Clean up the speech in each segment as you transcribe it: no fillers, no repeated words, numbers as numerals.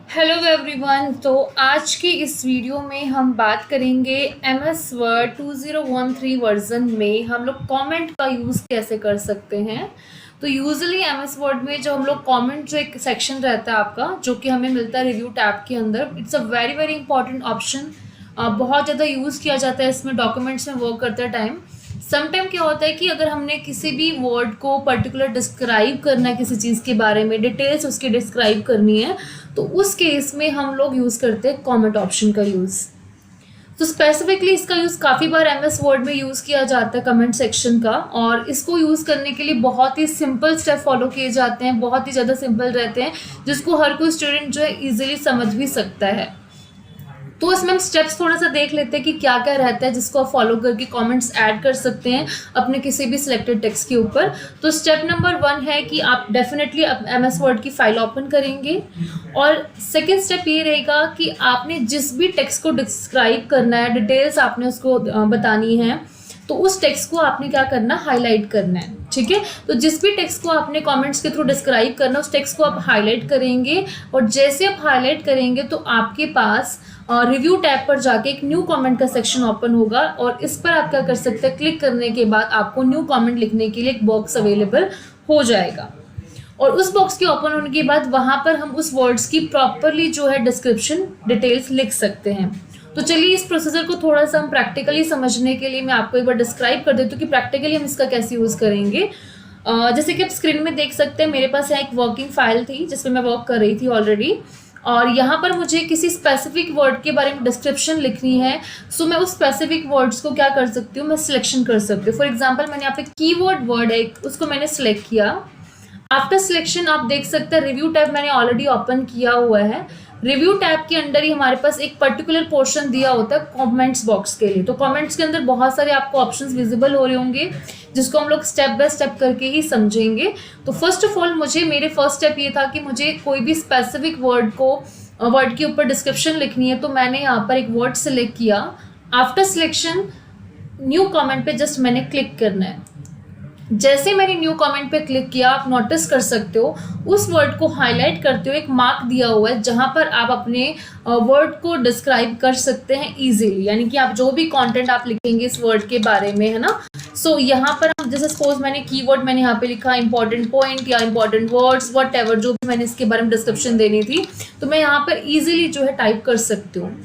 Hello everyone. तो आज की इस वीडियो में हम बात करेंगे एमएस वर्ड 2013 वर्जन में हम लोग कमेंट का यूज़ कैसे कर सकते हैं। तो यूजुअली एमएस वर्ड में जो हम लोग कमेंट जो एक सेक्शन रहता है आपका, जो कि हमें मिलता है रिव्यू टैब के अंदर, it's a very very important option. बहुत ज़्यादा यूज़ किया जाता है इसमें डॉक्यूमेंट्स में वर्क करते टाइम। समटाइम क्या होता है कि अगर हमने किसी भी वर्ड को पर्टिकुलर डिस्क्राइब करना है, किसी चीज़ के बारे में डिटेल्स उसकी डिस्क्राइब करनी है, तो उस केस में हम लोग यूज़ करते हैं कमेंट ऑप्शन का यूज़। तो स्पेसिफिकली इसका यूज़ काफ़ी बार एमएस वर्ड में यूज़ किया जाता है कमेंट सेक्शन का, और इसको यूज़ करने के लिए बहुत ही सिंपल स्टेप फॉलो किए जाते हैं, बहुत ही ज़्यादा सिंपल रहते हैं, जिसको हर कोई स्टूडेंट जो है ईजिली समझ भी सकता है। तो इसमें हम स्टेप्स थोड़ा सा देख लेते हैं कि क्या क्या रहता है जिसको आप फॉलो करके कमेंट्स ऐड कर सकते हैं अपने किसी भी सिलेक्टेड टेक्स्ट के ऊपर। तो स्टेप नंबर 1 है कि आप डेफिनेटली एमएस वर्ड की फाइल ओपन करेंगे, और सेकंड स्टेप ये रहेगा कि आपने जिस भी टेक्स्ट को डिस्क्राइब करना है, डिटेल्स आपने उसको बतानी है, तो उस टेक्स्ट को आपने क्या करना, हाईलाइट करना है। ठीक है, तो जिस भी टेक्स्ट को आपने कमेंट्स के थ्रू डिस्क्राइब करना, उस टेक्स्ट को आप हाईलाइट करेंगे, और जैसे आप हाईलाइट करेंगे तो आपके पास रिव्यू टैब पर जाके एक न्यू कमेंट का सेक्शन ओपन होगा, और इस पर आप क्या कर सकते हैं, क्लिक करने के बाद आपको न्यू कमेंट लिखने के लिए एक बॉक्स अवेलेबल हो जाएगा, और उस बॉक्स के ओपन होने के बाद वहाँ पर हम उस वर्ड्स की प्रॉपरली जो है डिस्क्रिप्शन डिटेल्स लिख सकते हैं। तो चलिए इस प्रोसीजर को थोड़ा सा हम प्रैक्टिकली समझने के लिए मैं आपको एक बार डिस्क्राइब कर देती हूँ कि प्रैक्टिकली हम इसका कैसे यूज़ करेंगे। जैसे कि आप स्क्रीन में देख सकते हैं, मेरे पास यहाँ एक वर्किंग फाइल थी जिसमें मैं वर्क कर रही थी ऑलरेडी, और यहाँ पर मुझे किसी स्पेसिफिक वर्ड के बारे में डिस्क्रिप्शन लिखनी है। सो मैं उस स्पेसिफिक वर्ड्स को क्या कर सकती हूँ, मैं सिलेक्शन कर सकती हूँ। फॉर एग्जाम्पल मैंने यहाँ पे कीवर्ड वर्ड है उसको मैंने सिलेक्ट किया। आफ्टर सिलेक्शन आप देख सकते हैं रिव्यू टैब मैंने ऑलरेडी ओपन किया हुआ है। रिव्यू टैब के अंदर ही हमारे पास एक पर्टिकुलर पोर्शन दिया होता है कमेंट्स बॉक्स के लिए। तो कमेंट्स के अंदर बहुत सारे आपको ऑप्शंस विजिबल हो रहे होंगे, जिसको हम लोग स्टेप बाय स्टेप करके ही समझेंगे। तो फर्स्ट ऑफ ऑल मेरे फर्स्ट स्टेप ये था कि मुझे कोई भी स्पेसिफिक वर्ड के ऊपर डिस्क्रिप्शन लिखनी है, तो मैंने यहाँ पर एक वर्ड सेलेक्ट किया। आफ्टर सिलेक्शन न्यू कमेंट पे जस्ट मैंने क्लिक करना है। जैसे मैंने न्यू कमेंट पे क्लिक किया, आप नोटिस कर सकते हो उस वर्ड को हाईलाइट करते हुए एक मार्क दिया हुआ है, जहां पर आप अपने वर्ड को डिस्क्राइब कर सकते हैं इजीली, यानी कि आप जो भी कंटेंट आप लिखेंगे इस वर्ड के बारे में, है ना। सो यहाँ पर हम जैसे सपोज मैंने कीवर्ड मैंने यहाँ पे लिखा इंपॉर्टेंट पॉइंट या इंपॉर्टेंट वर्ड्स वट एवर, जो भी मैंने इसके बारे में डिस्क्रिप्शन देनी थी, तो मैं यहाँ पर ईजिली जो है टाइप कर सकती हूँ।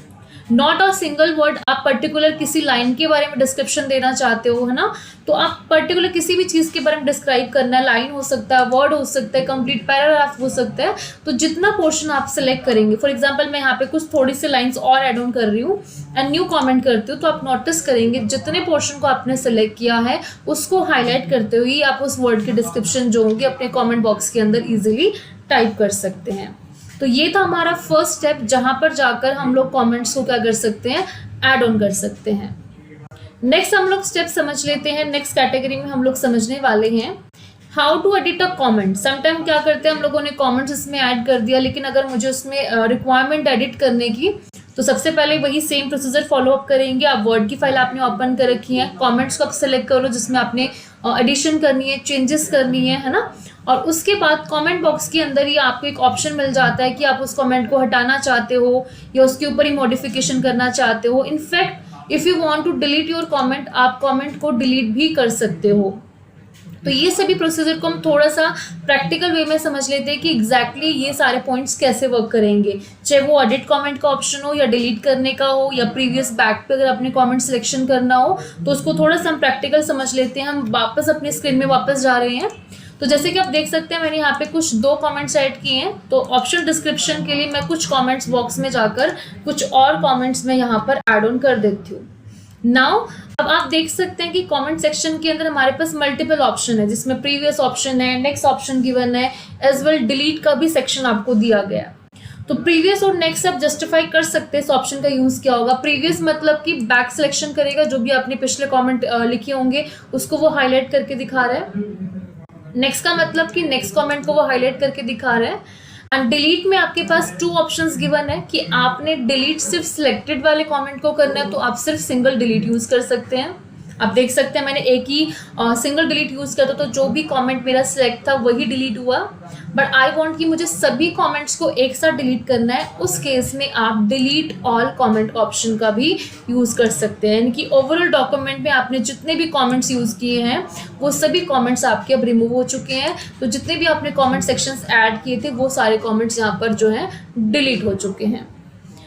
नॉट अ सिंगल वर्ड, आप पर्टिकुलर किसी लाइन के बारे में डिस्क्रिप्शन देना चाहते हो, है ना, तो आप पर्टिकुलर किसी भी चीज़ के बारे में डिस्क्राइब करना है, लाइन हो सकता है, वर्ड हो सकता है, कंप्लीट पैराग्राफ हो सकता है, तो जितना पोर्शन आप सेलेक्ट करेंगे। फॉर एग्जांपल मैं यहाँ पे कुछ थोड़ी सी लाइंस और एड ऑन कर रही हूँ एंड न्यू कमेंट करती हूँ, तो आप नोटिस करेंगे जितने पोर्शन को आपने सेलेक्ट किया है उसको हाईलाइट करते हुए आप उस वर्ड के डिस्क्रिप्शन जो होंगे अपने कॉमेंट बॉक्स के अंदर ईजिली टाइप कर सकते हैं। तो ये था हमारा फर्स्ट स्टेप, जहां पर जाकर हम लोग कमेंट्स को क्या कर सकते हैं, ऐड ऑन कर सकते हैं। नेक्स्ट हम लोग स्टेप समझ लेते हैं। नेक्स्ट कैटेगरी में हम लोग समझने वाले हैं how to edit a comment. Sometime क्या करते हैं हम लोगों ने कमेंट्स इसमें ऐड कर दिया, लेकिन अगर मुझे उसमें रिक्वायरमेंट एडिट करने की, तो सबसे पहले वही सेम प्रोसीजर फॉलो अप करेंगे। आप वर्ड की फाइल आपने ओपन कर रखी है, कमेंट्स को आप सेलेक्ट करो जिसमें आपने एडिशन करनी है, चेंजेस करनी है ना, और उसके बाद कमेंट बॉक्स के अंदर ही आपको एक ऑप्शन मिल जाता है कि आप उस कमेंट को हटाना चाहते हो या उसके ऊपर ही मॉडिफिकेशन करना चाहते हो। In fact if you want to delete your comment, आप कमेंट को डिलीट भी कर सकते हो। तो ये सभी प्रोसीजर को हम थोड़ा सा प्रैक्टिकल वे में समझ लेते हैं कि एग्जैक्टली ये सारे पॉइंट्स कैसे वर्क करेंगे, चाहे वो एडिट कमेंट का ऑप्शन हो या डिलीट करने का हो या प्रीवियस बैक पे अगर अपने कमेंट सिलेक्शन करना हो, तो उसको थोड़ा सा हम प्रैक्टिकल समझ लेते हैं। हम वापस अपनी स्क्रीन में वापस जा रहे हैं। तो जैसे कि आप देख सकते हैं मैंने यहाँ पे कुछ 2 कमेंट्स ऐड किए हैं, तो ऑप्शनल डिस्क्रिप्शन के लिए मैं कुछ कमेंट्स बॉक्स में जाकर कुछ और कमेंट्स में यहाँ पर ऐड ऑन कर देती हूँ। नाउ अब आप देख सकते हैं कि कमेंट सेक्शन के अंदर हमारे पास मल्टीपल ऑप्शन है, जिसमें प्रीवियस ऑप्शन है, नेक्स्ट ऑप्शन गिवन है, एज वेल डिलीट का भी सेक्शन आपको दिया गया। तो प्रीवियस और नेक्स्ट आप जस्टिफाई कर सकते हैं इस ऑप्शन का यूज क्या होगा। प्रीवियस मतलब कि बैक सिलेक्शन करेगा, जो भी आपने पिछले कमेंट लिखे होंगे उसको वो हाईलाइट करके दिखा रहा है। नेक्स्ट का मतलब कि नेक्स्ट कमेंट को वो हाईलाइट करके दिखा रहा है। एंड डिलीट में आपके पास 2 ऑप्शंस गिवन है कि आपने डिलीट सिर्फ सिलेक्टेड वाले कमेंट को करना है, तो आप सिर्फ सिंगल डिलीट यूज कर सकते हैं। आप देख सकते हैं मैंने एक ही सिंगल डिलीट यूज़ किया था, तो जो भी कमेंट मेरा सिलेक्ट था वही डिलीट हुआ। बट आई वांट कि मुझे सभी कमेंट्स को एक साथ डिलीट करना है, उस केस में आप डिलीट ऑल कमेंट ऑप्शन का भी यूज़ कर सकते हैं। यानी कि ओवरऑल डॉक्यूमेंट में आपने जितने भी कमेंट्स यूज़ किए हैं वो सभी कमेंट्स आपके अब रिमूव हो चुके हैं। तो जितने भी आपने कमेंट सेक्शंस ऐड किए थे वो सारे कमेंट्स यहाँ पर जो हैं डिलीट हो चुके हैं।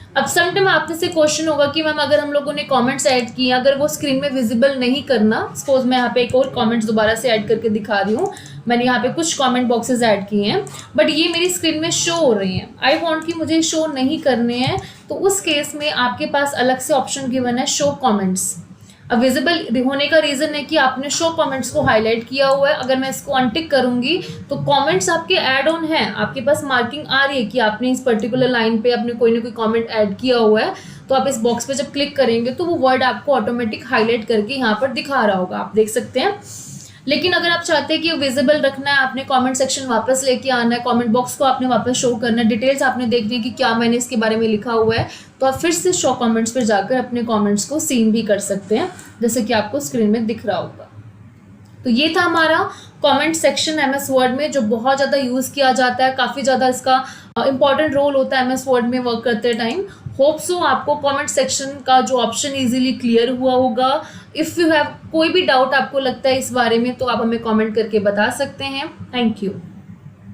अब समटाइम आपने से क्वेश्चन होगा कि मैम अगर हम लोगों ने कमेंट्स ऐड किए, अगर वो स्क्रीन में विजिबल नहीं करना, सपोज मैं यहाँ पे एक और कमेंट्स दोबारा से ऐड करके दिखा रही हूँ, मैंने यहाँ पे कुछ कमेंट बॉक्सेस ऐड किए हैं बट ये मेरी स्क्रीन में शो हो रही हैं, आई वांट कि मुझे शो नहीं करने हैं, तो उस केस में आपके पास अलग से ऑप्शन गिवन है शो कमेंट्स। अब विजिबल होने का रीज़न है कि आपने शो कमेंट्स को हाईलाइट किया हुआ है। अगर मैं इसको अनटिक करूंगी तो कमेंट्स आपके ऐड ऑन हैं, आपके पास मार्किंग आ रही है कि आपने इस पर्टिकुलर लाइन पे अपने कोई ना कोई कमेंट ऐड किया हुआ है, तो आप इस बॉक्स पे जब क्लिक करेंगे तो वो वर्ड आपको ऑटोमेटिक हाईलाइट करके यहाँ पर दिखा रहा होगा, आप देख सकते हैं। लेकिन अगर आप चाहते हैं कि विजिबल रखना है, आपने कमेंट सेक्शन वापस लेके आना है, कमेंट बॉक्स को आपने वापस शो करना है, डिटेल्स आपने देखनी है कि क्या मैंने इसके बारे में लिखा हुआ है, तो आप फिर से शो कमेंट्स पर जाकर अपने कमेंट्स को सीन भी कर सकते हैं, जैसे कि आपको स्क्रीन में दिख रहा होगा। तो ये था हमारा कमेंट सेक्शन एमएस वर्ड में, जो बहुत ज़्यादा यूज़ किया जाता है, काफ़ी ज़्यादा इसका इंपॉर्टेंट रोल होता है एमएस वर्ड में वर्क करते टाइम। होप सो आपको कमेंट सेक्शन का जो ऑप्शन इजीली क्लियर हुआ होगा। इफ़ यू हैव कोई भी डाउट आपको लगता है इस बारे में तो आप हमें कमेंट करके बता सकते हैं। Thank you.